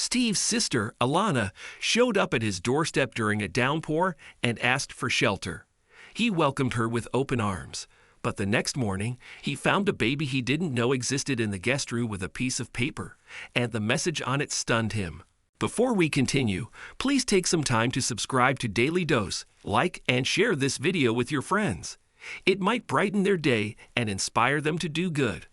Steve's sister, Alana, showed up at his doorstep during a downpour and asked for shelter. He welcomed her with open arms. But the next morning, he found a baby he didn't know existed in the guest room with a piece of paper, and the message on it stunned him. Before we continue, please take some time to subscribe to Dailydose, like and share this video with your friends. It might brighten their day and inspire them to do good.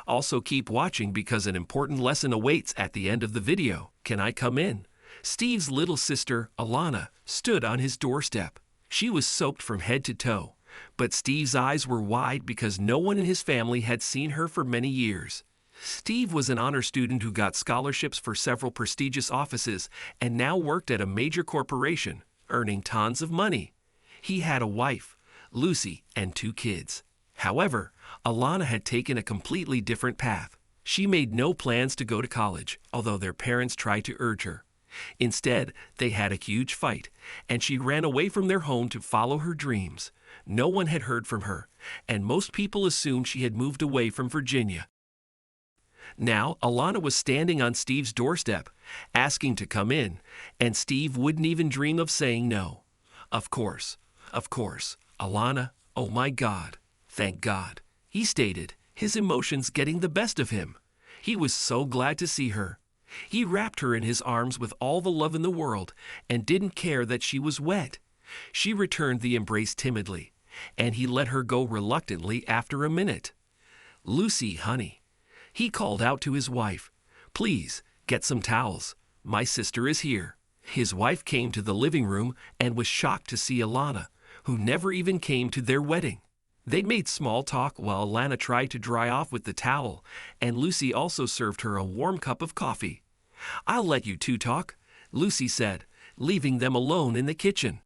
Also keep watching because an important lesson awaits at the end of the video. Can I come in? Steve's little sister, Alana, stood on his doorstep. She was soaked from head to toe, but Steve's eyes were wide because no one in his family had seen her for many years. Steve was an honor student who got scholarships for several prestigious offices and now worked at a major corporation, earning tons of money. He had a wife, Lucy, and 2 kids. However, Alana had taken a completely different path. She made no plans to go to college, although their parents tried to urge her. Instead, they had a huge fight, and she ran away from their home to follow her dreams. No one had heard from her, and most people assumed she had moved away from Virginia. Now, Alana was standing on Steve's doorstep, asking to come in, and Steve wouldn't even dream of saying no. Of course, Alana, oh my God, thank God, he stated, his emotions getting the best of him. He was so glad to see her. He wrapped her in his arms with all the love in the world and didn't care that she was wet. She returned the embrace timidly, and he let her go reluctantly after a minute. "Lucy, honey," he called out to his wife, "please, get some towels. My sister is here." His wife came to the living room and was shocked to see Alana, who never even came to their wedding. They made small talk while Alana tried to dry off with the towel, and Lucy also served her a warm cup of coffee. "I'll let you two talk," Lucy said, leaving them alone in the kitchen.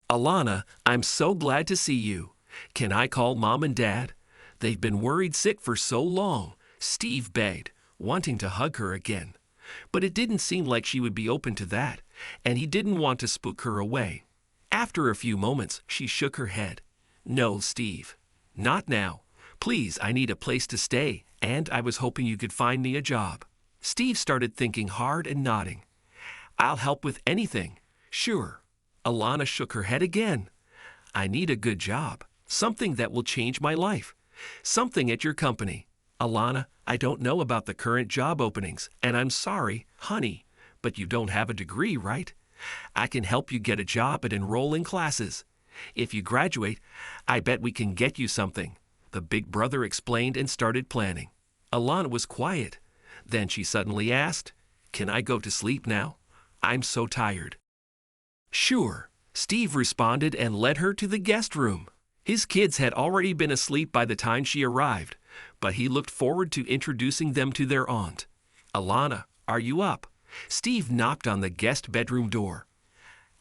"Alana, I'm so glad to see you. Can I call Mom and Dad? They've been worried sick for so long," Steve begged, wanting to hug her again. But it didn't seem like she would be open to that, and he didn't want to spook her away. After a few moments, she shook her head. "No, Steve, not now. Please, I need a place to stay, and I was hoping you could find me a job." Steve started thinking hard and nodding. "I'll help with anything. Sure." Alana shook her head again. "I need a good job, something that will change my life, something at your company. Alana, I don't know about the current job openings, and I'm sorry, honey, but you don't have a degree, right? I can help you get a job and enroll in classes. If you graduate, I bet we can get you something," the big brother explained and started planning. Alana was quiet. Then she suddenly asked, "Can I go to sleep now? I'm so tired." "Sure," Steve responded and led her to the guest room. His kids had already been asleep by the time she arrived, but he looked forward to introducing them to their aunt. "Alana, are you up?" Steve knocked on the guest bedroom door.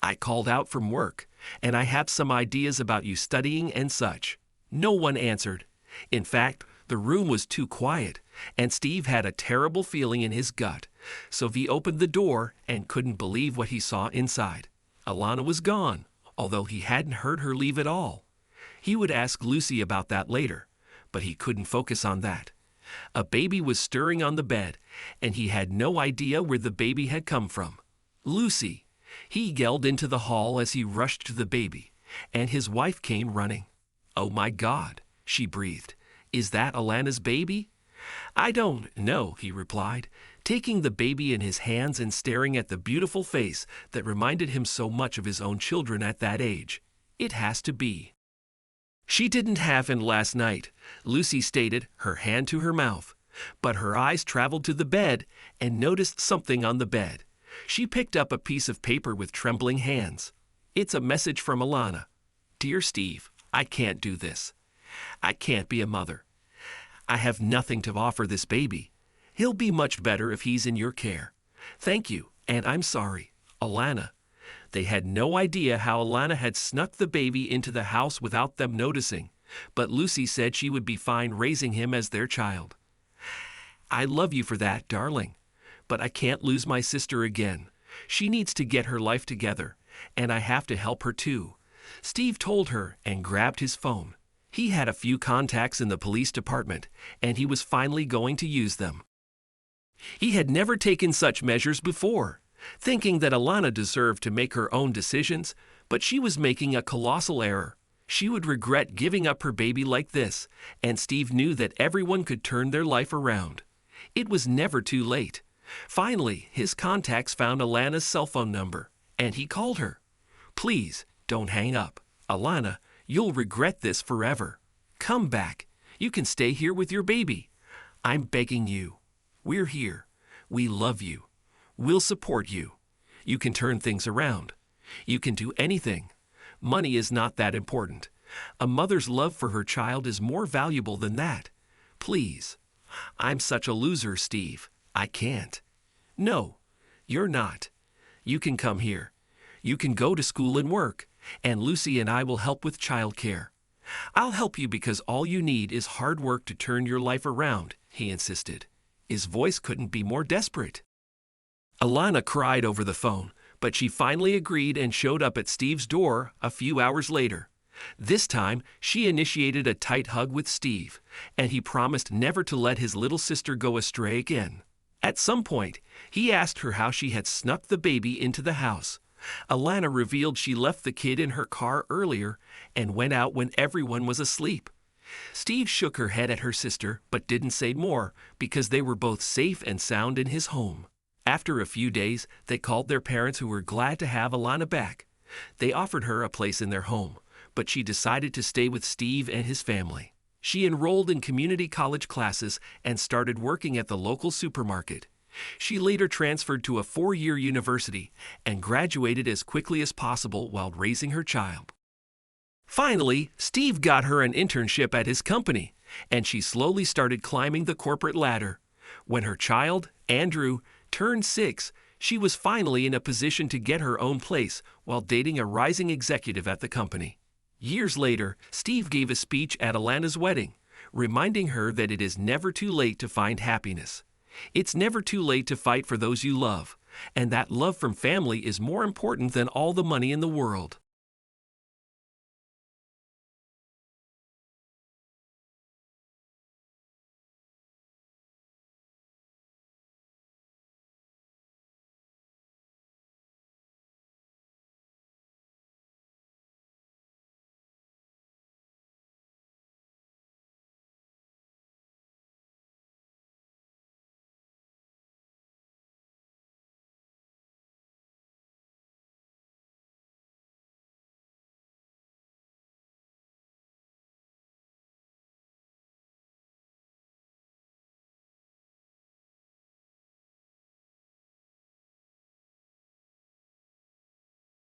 "I called out from work, and I have some ideas about you studying and such." No one answered. In fact, the room was too quiet, and Steve had a terrible feeling in his gut, so he opened the door and couldn't believe what he saw inside. Alana was gone, although he hadn't heard her leave at all. He would ask Lucy about that later, but he couldn't focus on that. A baby was stirring on the bed, and he had no idea where the baby had come from. "Lucy!" He yelled into the hall as he rushed to the baby, and his wife came running. "Oh my God," she breathed. "Is that Alana's baby?" "I don't know," he replied, taking the baby in his hands and staring at the beautiful face that reminded him so much of his own children at that age. "It has to be." She didn't have him last night, Lucy stated, her hand to her mouth. But her eyes traveled to the bed and noticed something on the bed. She picked up a piece of paper with trembling hands. "It's a message from Alana. Dear Steve, I can't do this. I can't be a mother. I have nothing to offer this baby. He'll be much better if he's in your care. Thank you, and I'm sorry. Alana." They had no idea how Alana had snuck the baby into the house without them noticing, but Lucy said she would be fine raising him as their child. "I love you for that, darling, but I can't lose my sister again. She needs to get her life together, and I have to help her too," Steve told her and grabbed his phone. He had a few contacts in the police department, and he was finally going to use them. He had never taken such measures before, thinking that Alana deserved to make her own decisions, but she was making a colossal error. She would regret giving up her baby like this, and Steve knew that everyone could turn their life around. It was never too late. Finally, his contacts found Alana's cell phone number, and he called her. "Please, don't hang up. Alana, you'll regret this forever. Come back. You can stay here with your baby. I'm begging you. We're here. We love you. We'll support you. You can turn things around. You can do anything. Money is not that important. A mother's love for her child is more valuable than that. Please. I'm such a loser, Steve. I can't." "No, you're not. You can come here. You can go to school and work, and Lucy and I will help with childcare. I'll help you because all you need is hard work to turn your life around," he insisted. His voice couldn't be more desperate. Alana cried over the phone, but she finally agreed and showed up at Steve's door a few hours later. This time, she initiated a tight hug with Steve, and he promised never to let his little sister go astray again. At some point, he asked her how she had snuck the baby into the house. Alana revealed she left the kid in her car earlier and went out when everyone was asleep. Steve shook her head at her sister but didn't say more because they were both safe and sound in his home. After a few days, they called their parents who were glad to have Alana back. They offered her a place in their home, but she decided to stay with Steve and his family. She enrolled in community college classes and started working at the local supermarket. She later transferred to a 4-year university and graduated as quickly as possible while raising her child. Finally, Steve got her an internship at his company, and she slowly started climbing the corporate ladder. When her child, Andrew, turned 6, she was finally in a position to get her own place while dating a rising executive at the company. Years later, Steve gave a speech at Alana's wedding, reminding her that it is never too late to find happiness. It's never too late to fight for those you love, and that love from family is more important than all the money in the world.